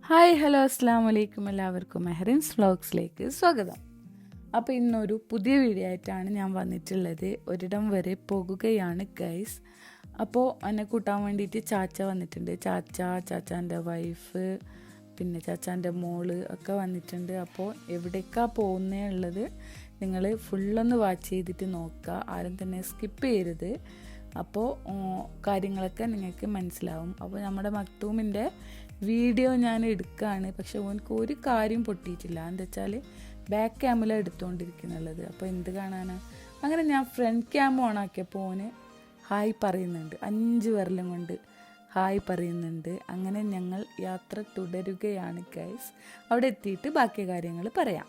Hi hello അസ്സാം വലൈക്കും എല്ലാവർക്കും മെഹറിൻസ് വ്ളോഗ്സിലേക്ക് സ്വാഗതം. അപ്പോൾ ഇന്നൊരു പുതിയ വീഡിയോ ആയിട്ടാണ് ഞാൻ വന്നിട്ടുള്ളത്. ഒരിടം വരെ പോകുകയാണ് ഗൈസ്. അപ്പോൾ എന്നെ കൂട്ടാൻ വേണ്ടിയിട്ട് ചാച്ച വന്നിട്ടുണ്ട്. ചാച്ചാൻ്റെ വൈഫ്, പിന്നെ ചാച്ചാൻ്റെ മോള് ഒക്കെ വന്നിട്ടുണ്ട്. അപ്പോൾ എവിടേക്കാണ് പോകുന്നേ ഉള്ളത് നിങ്ങൾ ഫുള്ളൊന്ന് വാച്ച് ചെയ്തിട്ട് നോക്കുക, ആരും തന്നെ സ്കിപ്പ് ചെയ്യരുത്. അപ്പോൾ കാര്യങ്ങളൊക്കെ നിങ്ങൾക്ക് മനസ്സിലാവും. അപ്പോൾ നമ്മുടെ മക്തൂമിൻ്റെ വീഡിയോ ഞാൻ എടുക്കുകയാണ്, പക്ഷെ ഓനക്ക് ഒരു കാര്യം പൊട്ടിയിട്ടില്ല. എന്താ വെച്ചാൽ ബാക്ക് ക്യാമിലാണ് എടുത്തുകൊണ്ടിരിക്കുന്നുള്ളത്. അപ്പോൾ എന്ത് കാണാനാണ്? അങ്ങനെ ഞാൻ ഫ്രണ്ട് ക്യാം ഓണാക്കിയപ്പോൾ ഓന് ഹായ് പറയുന്നുണ്ട്, 5 വിരലും കൊണ്ട് ഹായ് പറയുന്നുണ്ട്. അങ്ങനെ ഞങ്ങൾ യാത്ര തുടരുകയാണ് ഗൈസ്. അവിടെ എത്തിയിട്ട് ബാക്കി കാര്യങ്ങൾ പറയാം.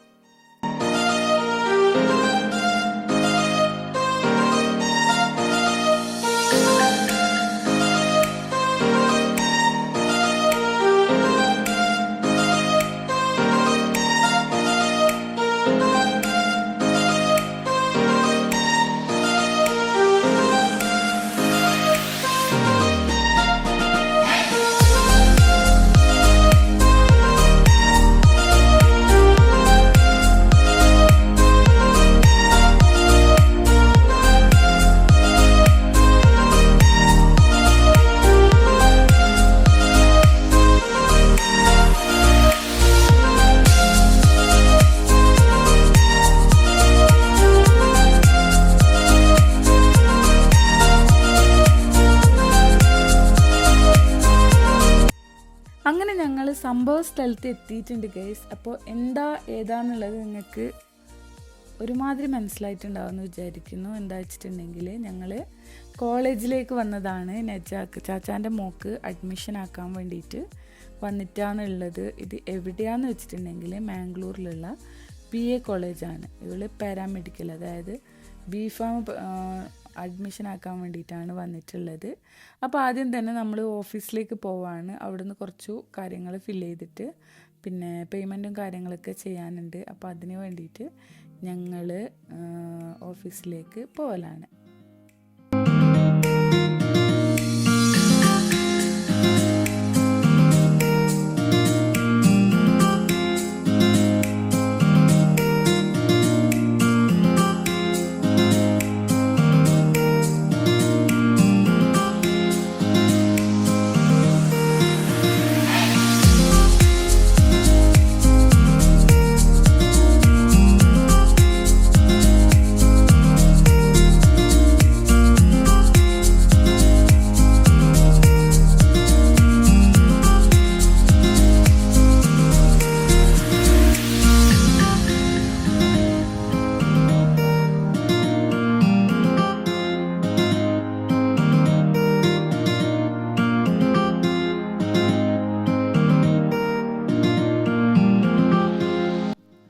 അങ്ങനെ ഞങ്ങൾ സംഭവ സ്ഥലത്ത് എത്തിയിട്ടുണ്ട് ഗൈസ്. അപ്പോൾ ഏതാന്നുള്ളത് നിങ്ങൾക്ക് ഒരുമാതിരി മനസ്സിലായിട്ടുണ്ടാവുമെന്ന് വിചാരിക്കുന്നു. എന്താ വെച്ചിട്ടുണ്ടെങ്കിൽ ഞങ്ങൾ കോളേജിലേക്ക് വന്നതാണ്. ചാച്ചാൻ്റെ മോക്ക് അഡ്മിഷൻ ആക്കാൻ വേണ്ടിയിട്ട് വന്നിട്ടാണുള്ളത്. ഇത് എവിടെയാണെന്ന് വെച്ചിട്ടുണ്ടെങ്കിൽ മാംഗ്ലൂരിലുള്ള BA കോളേജാണ്. ഇവള് പാരാമെഡിക്കൽ, അതായത് B.Pharm അഡ്മിഷൻ ആക്കാൻ വേണ്ടിയിട്ടാണ് വന്നിട്ടുള്ളത്. അപ്പോൾ ആദ്യം തന്നെ നമ്മൾ ഓഫീസിലേക്ക് പോവാണ്. അവിടുന്ന് കുറച്ചു കാര്യങ്ങൾ ഫില്ല് ചെയ്തിട്ട് പിന്നെ പേയ്മെൻറ്റും കാര്യങ്ങളൊക്കെ ചെയ്യാനുണ്ട്. അപ്പോൾ അതിന് വേണ്ടിയിട്ട് ഞങ്ങൾ ഓഫീസിലേക്ക് പോകലാണ്.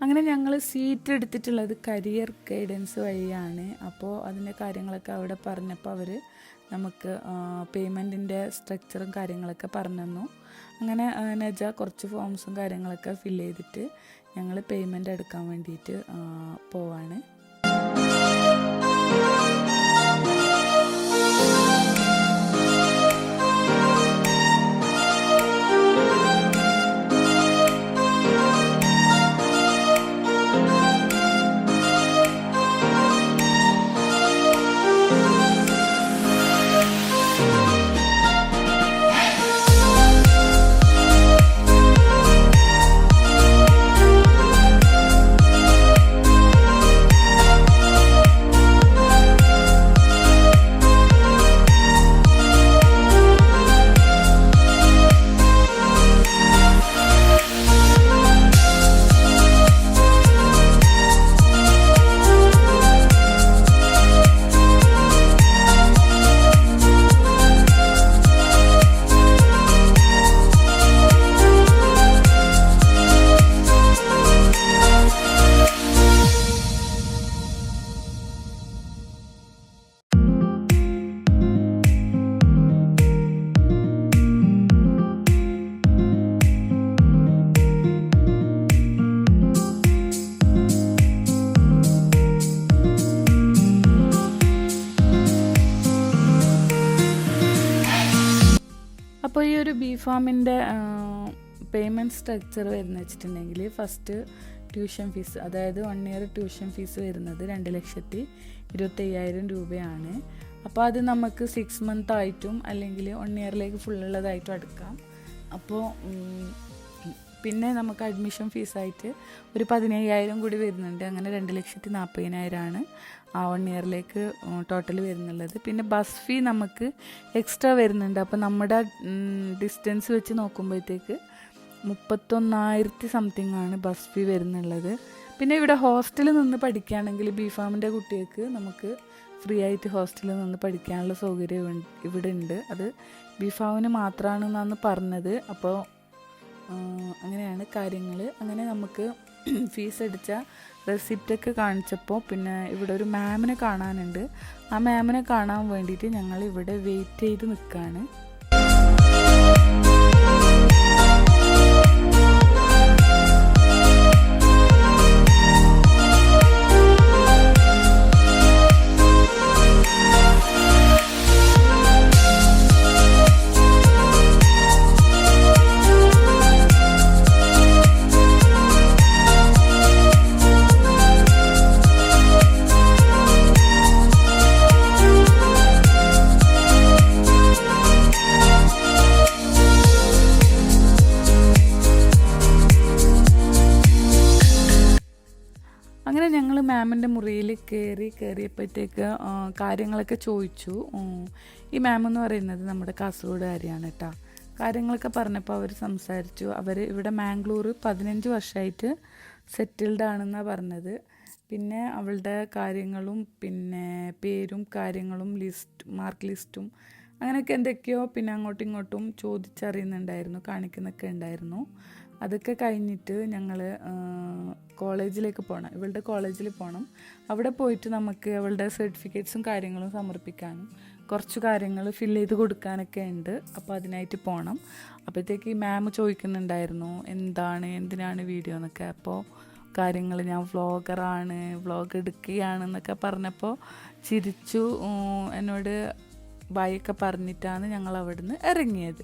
അങ്ങനെ ഞങ്ങൾ സീറ്റ് എടുത്തിട്ടുള്ളത് കരിയർ ഗൈഡൻസ് വഴിയാണ്. അപ്പോൾ അതിൻ്റെ കാര്യങ്ങളൊക്കെ അവിടെ പറഞ്ഞപ്പോൾ അവർ നമുക്ക് പേയ്മെൻറ്റിൻ്റെ സ്ട്രക്ചറും കാര്യങ്ങളൊക്കെ പറഞ്ഞു തന്നു. അങ്ങനെ നജ കുറച്ച് ഫോംസും കാര്യങ്ങളൊക്കെ ഫില്ല് ചെയ്തിട്ട് ഞങ്ങൾ പേയ്മെൻറ്റ് എടുക്കാൻ വേണ്ടിയിട്ട് പോവാണ്. അപ്പോൾ ഈ ഒരു B.Pharmൻ്റെ പേയ്മെൻറ്റ് സ്ട്രക്ചർ വരുന്നത് വെച്ചിട്ടുണ്ടെങ്കിൽ ഫസ്റ്റ് ട്യൂഷൻ ഫീസ്, അതായത് 1 ഇയർ ട്യൂഷൻ ഫീസ് വരുന്നത് 2,25,000 രൂപയാണ്. അപ്പോൾ അത് നമുക്ക് 6 മന്ത് ആയിട്ടും അല്ലെങ്കിൽ 1 ഇയറിലേക്ക് ഫുള്ളുള്ളതായിട്ടും എടുക്കാം. അപ്പോൾ പിന്നെ നമുക്ക് അഡ്മിഷൻ ഫീസായിട്ട് ഒരു 15,000 കൂടി വരുന്നുണ്ട്. അങ്ങനെ 2,40,000 ആ 1 ഇയറിലേക്ക് ടോട്ടൽ വരുന്നുള്ളത്. പിന്നെ ബസ് ഫീ നമുക്ക് എക്സ്ട്രാ വരുന്നുണ്ട്. അപ്പോൾ നമ്മുടെ ഡിസ്റ്റൻസ് വെച്ച് നോക്കുമ്പോഴത്തേക്ക് 31,000 സംതിങ് ആണ് ബസ് ഫീ വരുന്നുള്ളത്. പിന്നെ ഇവിടെ ഹോസ്റ്റലിൽ നിന്ന് പഠിക്കുകയാണെങ്കിൽ ബിഫാമിൻ്റെ കുട്ടികൾക്ക് നമുക്ക് ഫ്രീ ആയിട്ട് ഹോസ്റ്റലിൽ നിന്ന് പഠിക്കാനുള്ള സൗകര്യം ഇവിടെ ഉണ്ട്. അത് ബിഫാമിന് മാത്രമാണെന്നാണ് പറഞ്ഞത്. അപ്പോൾ അങ്ങനെയാണ് കാര്യങ്ങൾ. അങ്ങനെ നമുക്ക് ഫീസ് അടിച്ച റെസിപ്റ്റൊക്കെ കാണിച്ചപ്പോൾ പിന്നെ ഇവിടെ ഒരു മാമിനെ കാണാനുണ്ട്. ആ മാമിനെ കാണാൻ വേണ്ടിയിട്ട് ഞങ്ങൾ ഇവിടെ വെയിറ്റ് ചെയ്ത് നിൽക്കുകയാണ്. അങ്ങനെ ഞങ്ങൾ മാമിൻ്റെ മുറിയിൽ കയറിയപ്പോഴത്തേക്ക് കാര്യങ്ങളൊക്കെ ചോദിച്ചു. ഈ മാം എന്ന് പറയുന്നത് നമ്മുടെ കാസർഗോഡുകാരിയാണ് കേട്ടോ. കാര്യങ്ങളൊക്കെ പറഞ്ഞപ്പോൾ അവർ സംസാരിച്ചു. അവർ ഇവിടെ മാംഗ്ലൂർ 15 വർഷമായിട്ട് സെറ്റിൽഡ് ആണെന്നാണ് പറഞ്ഞത്. പിന്നെ അവളുടെ കാര്യങ്ങളും പിന്നെ പേരും കാര്യങ്ങളും മാർക്ക് ലിസ്റ്റും അങ്ങനെയൊക്കെ എന്തൊക്കെയോ പിന്നെ അങ്ങോട്ടും ഇങ്ങോട്ടും ചോദിച്ചറിയുന്നുണ്ടായിരുന്നു, കാണിക്കുന്നൊക്കെ ഉണ്ടായിരുന്നു. അതൊക്കെ കഴിഞ്ഞിട്ട് ഞങ്ങൾ കോളേജിലേക്ക് പോകണം, ഇവളുടെ കോളേജിൽ പോകണം. അവിടെ പോയിട്ട് നമുക്ക് അവളുടെ സർട്ടിഫിക്കറ്റ്സും കാര്യങ്ങളും സമർപ്പിക്കാനും കുറച്ച് കാര്യങ്ങൾ ഫില്ല് ചെയ്ത് കൊടുക്കാനൊക്കെ ഉണ്ട്. അപ്പോൾ അതിനായിട്ട് പോകണം. അപ്പോഴത്തേക്ക് ഈ മാം ചോദിക്കുന്നുണ്ടായിരുന്നു എന്തിനാണ് വീഡിയോ എന്നൊക്കെ. അപ്പോൾ കാര്യങ്ങൾ ഞാൻ വ്ളോഗറാണ്, വ്ളോഗ് എടുക്കുകയാണെന്നൊക്കെ പറഞ്ഞപ്പോൾ ചിരിച്ചു. എന്നോട് ബായൊക്കെ പറഞ്ഞിട്ടാണ് ഞങ്ങൾ അവിടുന്ന് ഇറങ്ങിയത്.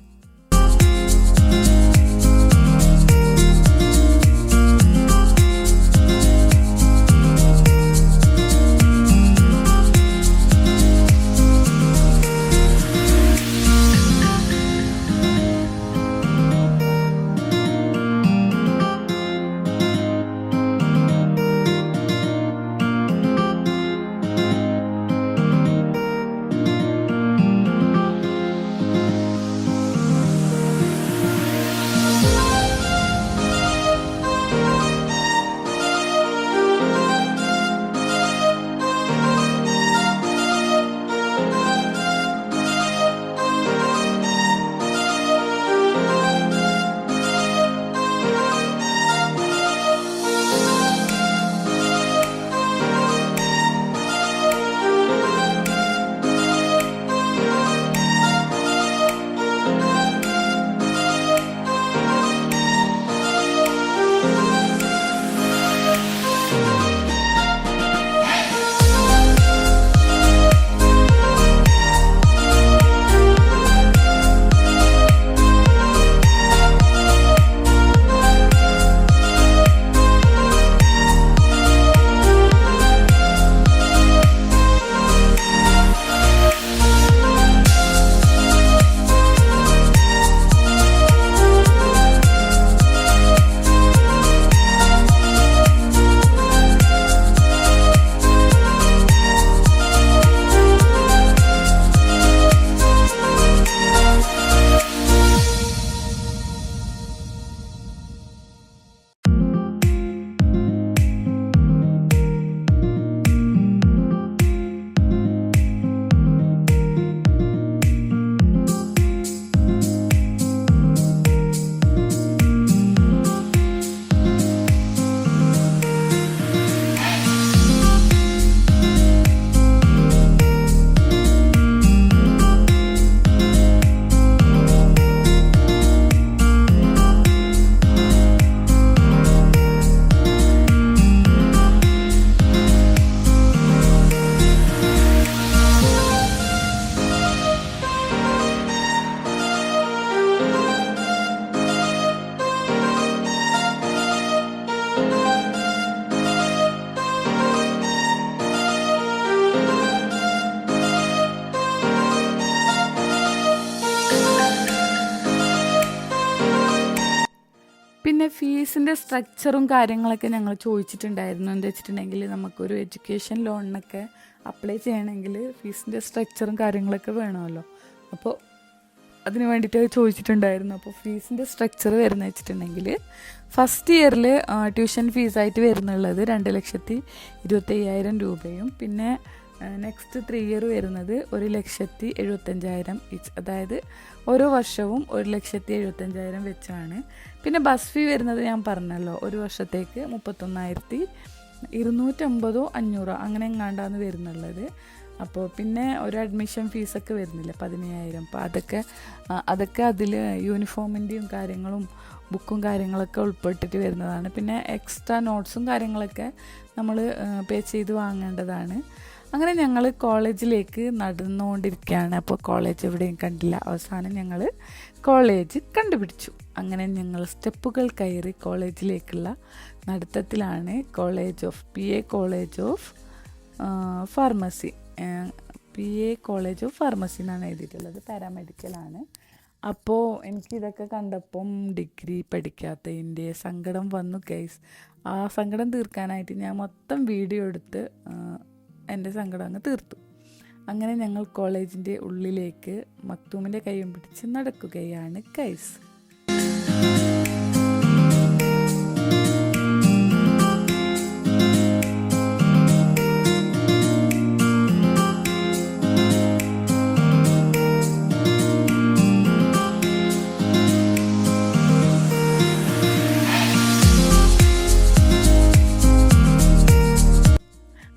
പിന്നെ ഫീസിൻ്റെ സ്ട്രക്ചറും കാര്യങ്ങളൊക്കെ ഞങ്ങൾ ചോദിച്ചിട്ടുണ്ടായിരുന്നു. എന്താ വെച്ചിട്ടുണ്ടെങ്കിൽ നമുക്കൊരു എഡ്യൂക്കേഷൻ ലോണിനൊക്കെ അപ്ലൈ ചെയ്യണമെങ്കിൽ ഫീസിൻ്റെ സ്ട്രക്ചറും കാര്യങ്ങളൊക്കെ വേണമല്ലോ. അപ്പോൾ അതിന് വേണ്ടിയിട്ട് ചോദിച്ചിട്ടുണ്ടായിരുന്നു. അപ്പോൾ ഫീസിൻ്റെ സ്ട്രക്ചർ വരുന്നത് വെച്ചിട്ടുണ്ടെങ്കിൽ ഫസ്റ്റ് ഇയറിൽ ട്യൂഷൻ ഫീസായിട്ട് വരുന്നുള്ളത് 2,25,000 രൂപയും പിന്നെ നെക്സ്റ്റ് 3 ഇയർ വരുന്നത് 1,75,000 ഈച്ച്, അതായത് ഓരോ വർഷവും 1,75,000 വെച്ചാണ്. പിന്നെ ബസ് ഫീ വരുന്നത് ഞാൻ പറഞ്ഞല്ലോ, ഒരു വർഷത്തേക്ക് 31,250 500 അങ്ങനെ എങ്ങാണ്ടാണ് വരുന്നുള്ളത്. അപ്പോൾ പിന്നെ ഒരു അഡ്മിഷൻ ഫീസൊക്കെ വരുന്നില്ല 15,000. അപ്പോൾ അതൊക്കെ അതിൽ യൂണിഫോമിൻ്റെയും കാര്യങ്ങളും ബുക്കും കാര്യങ്ങളൊക്കെ ഉൾപ്പെട്ടിട്ട് വരുന്നതാണ്. പിന്നെ എക്സ്ട്രാ നോട്ട്സും കാര്യങ്ങളൊക്കെ നമ്മൾ പേ ചെയ്ത് വാങ്ങേണ്ടതാണ്. അങ്ങനെ ഞങ്ങൾ കോളേജിലേക്ക് നടന്നുകൊണ്ടിരിക്കുകയാണ്. അപ്പോൾ കോളേജ് എവിടെയും കണ്ടില്ല. അവസാനം ഞങ്ങൾ കോളേജ് കണ്ടുപിടിച്ചു. അങ്ങനെ ഞങ്ങൾ സ്റ്റെപ്പുകൾ കയറി കോളേജിലേക്കുള്ള നടത്തത്തിലാണ്. PA കോളേജ് ഓഫ് ഫാർമസി എന്നാണ് എഴുതിയിട്ടുള്ളത്. പാരാമെഡിക്കലാണ്. അപ്പോൾ എനിക്കിതൊക്കെ കണ്ടപ്പം ഡിഗ്രി പഠിക്കാത്തതിൻ്റെ സങ്കടം വന്നു ഗൈസ്. ആ സങ്കടം തീർക്കാനായിട്ട് ഞാൻ മൊത്തം വീഡിയോ എടുത്ത് എൻ്റെ സങ്കടം അങ്ങ് തീർത്തു. അങ്ങനെ ഞങ്ങൾ കോളേജിൻ്റെ ഉള്ളിലേക്ക് മക്തൂമിൻ്റെ കൈയും പിടിച്ച് നടക്കുകയാണ് ഗൈസ്.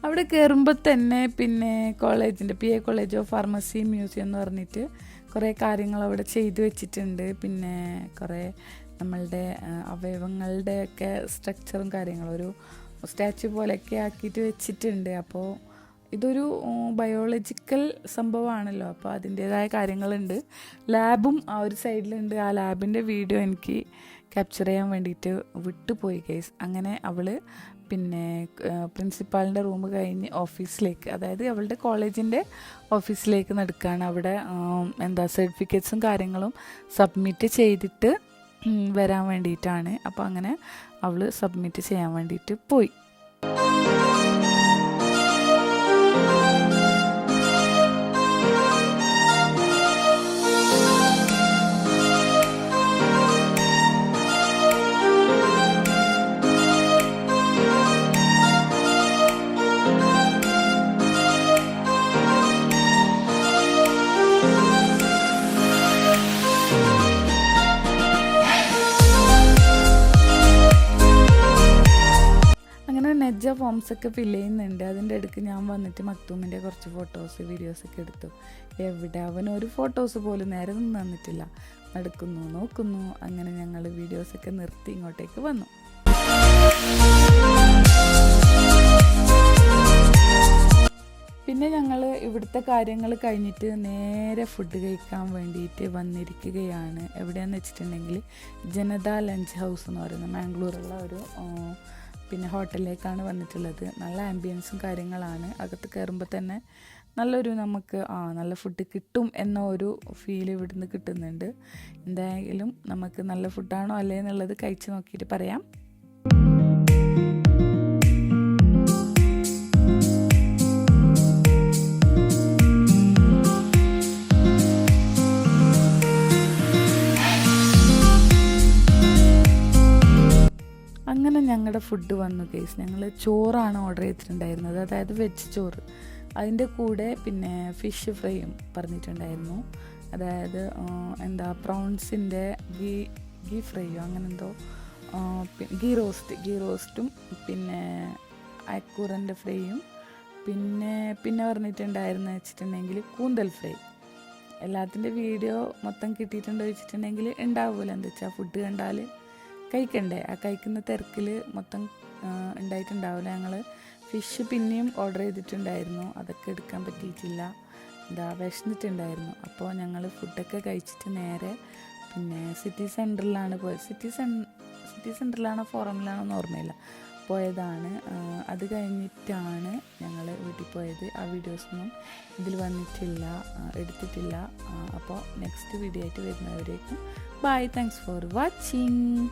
അവിടെ കയറുമ്പോൾ തന്നെ പിന്നെ കോളേജിൻ്റെ PA college of pharmacy museum എന്ന് പറഞ്ഞിട്ട് കുറേ കാര്യങ്ങൾ അവിടെ ചെയ്തു വെച്ചിട്ടുണ്ട്. പിന്നെ കുറേ നമ്മളുടെ അവയവങ്ങളുടെ ഒക്കെ സ്ട്രക്ചറും കാര്യങ്ങളും ഒരു സ്റ്റാച്യു പോലെയൊക്കെ ആക്കിയിട്ട് വെച്ചിട്ടുണ്ട്. അപ്പോൾ ഇതൊരു ബയോളജിക്കൽ സംഭവമാണല്ലോ, അപ്പോൾ അതിൻ്റേതായ കാര്യങ്ങളുണ്ട്. ലാബും ആ ഒരു സൈഡിലുണ്ട്. ആ ലാബിൻ്റെ വീഡിയോ എനിക്ക് ക്യാപ്ചർ ചെയ്യാൻ വേണ്ടിയിട്ട് വിട്ടുപോയി ഗൈസ്. അങ്ങനെ അവൾ പിന്നെ പ്രിൻസിപ്പാളിൻ്റെ റൂം കഴിഞ്ഞ് ഓഫീസിലേക്ക്, അതായത് അവളുടെ കോളേജിൻ്റെ ഓഫീസിലേക്ക് നടക്കുകയാണ്. അവിടെ സർട്ടിഫിക്കറ്റ്സും കാര്യങ്ങളും സബ്മിറ്റ് ചെയ്തിട്ട് വരാൻ വേണ്ടിയിട്ടാണ്. അപ്പോൾ അങ്ങനെ അവൾ സബ്മിറ്റ് ചെയ്യാൻ വേണ്ടിയിട്ട് പോയി. നെജ ഫോംസൊക്കെ ഫില്ല് ചെയ്യുന്നുണ്ട്. അതിൻ്റെ ഇടയ്ക്ക് ഞാൻ വന്നിട്ട് മക്തൂമിൻ്റെ കുറച്ച് ഫോട്ടോസ് വീഡിയോസൊക്കെ എടുത്തു. എവിടെ അവനൊരു ഫോട്ടോസ് പോലും നേരെ നിന്ന് തന്നിട്ടില്ല. നടക്കുന്നു നോക്കുന്നു. അങ്ങനെ ഞങ്ങൾ വീഡിയോസൊക്കെ നിർത്തി ഇങ്ങോട്ടേക്ക് വന്നു. പിന്നെ ഞങ്ങൾ ഇവിടുത്തെ കാര്യങ്ങൾ കഴിഞ്ഞിട്ട് നേരെ ഫുഡ് കഴിക്കാൻ വേണ്ടിയിട്ട് വന്നിരിക്കുകയാണ്. എവിടെയാണെന്ന് വെച്ചിട്ടുണ്ടെങ്കിൽ ജനത ലഞ്ച് ഹൗസ് എന്ന് പറയുന്ന മാംഗ്ലൂരുള്ള ഒരു പിന്നെ ഹോട്ടലിലേക്കാണ് വന്നിട്ടുള്ളത്. നല്ല ആംബിയൻസും കാര്യങ്ങളാണ്. അകത്ത് കയറുമ്പോൾ തന്നെ നല്ലൊരു നമുക്ക് നല്ല ഫുഡ് കിട്ടും എന്ന ഒരു ഫീൽ ഇവിടുന്ന് കിട്ടുന്നുണ്ട്. എന്തായാലും നമുക്ക് നല്ല ഫുഡാണോ അല്ലേ എന്നുള്ളത് കഴിച്ച് നോക്കിയിട്ട് പറയാം. അങ്ങനെ ഞങ്ങളുടെ ഫുഡ് വന്നു ഗൈസ്. ഞങ്ങൾ ചോറാണ് ഓർഡർ ചെയ്തിട്ടുണ്ടായിരുന്നത്, അതായത് വെജ് ചോറ്. അതിൻ്റെ കൂടെ പിന്നെ ഫിഷ് ഫ്രൈയും പറഞ്ഞിട്ടുണ്ടായിരുന്നു. അതായത് പ്രോൺസിൻ്റെ ഗീ ഫ്രൈയോ അങ്ങനെ എന്തോ, ഗീ റോസ്റ്റും പിന്നെ അയക്കൂറൻ്റെ ഫ്രൈയും പിന്നെ പറഞ്ഞിട്ടുണ്ടായിരുന്നു വെച്ചിട്ടുണ്ടെങ്കിൽ കൂന്തൽ ഫ്രൈ. എല്ലാത്തിൻ്റെ വീഡിയോ മൊത്തം കിട്ടിയിട്ടുണ്ടോ വെച്ചിട്ടുണ്ടെങ്കിൽ ഉണ്ടാവില്ല. എന്താ വെച്ചാൽ ഫുഡ് കണ്ടാൽ കഴിക്കണ്ടേ, ആ കഴിക്കുന്ന തിരക്കിൽ മൊത്തം ഉണ്ടായിട്ടുണ്ടാവില്ല. ഞങ്ങൾ ഫിഷ് പിന്നെയും ഓർഡർ ചെയ്തിട്ടുണ്ടായിരുന്നു, അതൊക്കെ എടുക്കാൻ പറ്റിയിട്ടില്ല. വിശന്നിട്ടുണ്ടായിരുന്നു. അപ്പോൾ ഞങ്ങൾ ഫുഡൊക്കെ കഴിച്ചിട്ട് നേരെ പിന്നെ സിറ്റി സെൻറ്ററിലാണ് പോയത്. സിറ്റി സെൻറ്ററിലാണോ ഫോറമിലാണോ എന്ന് ഓർമ്മയില്ല പോയതാണ്. അത് കഴിഞ്ഞിട്ടാണ് ഞങ്ങൾ വീട്ടിൽ പോയത്. ആ വീഡിയോസൊന്നും ഇതിൽ വന്നിട്ടില്ല, എടുത്തിട്ടില്ല. അപ്പോൾ നെക്സ്റ്റ് വീഡിയോ ആയിട്ട് വരുന്നവരേക്കും ബൈ. Thanks for watching.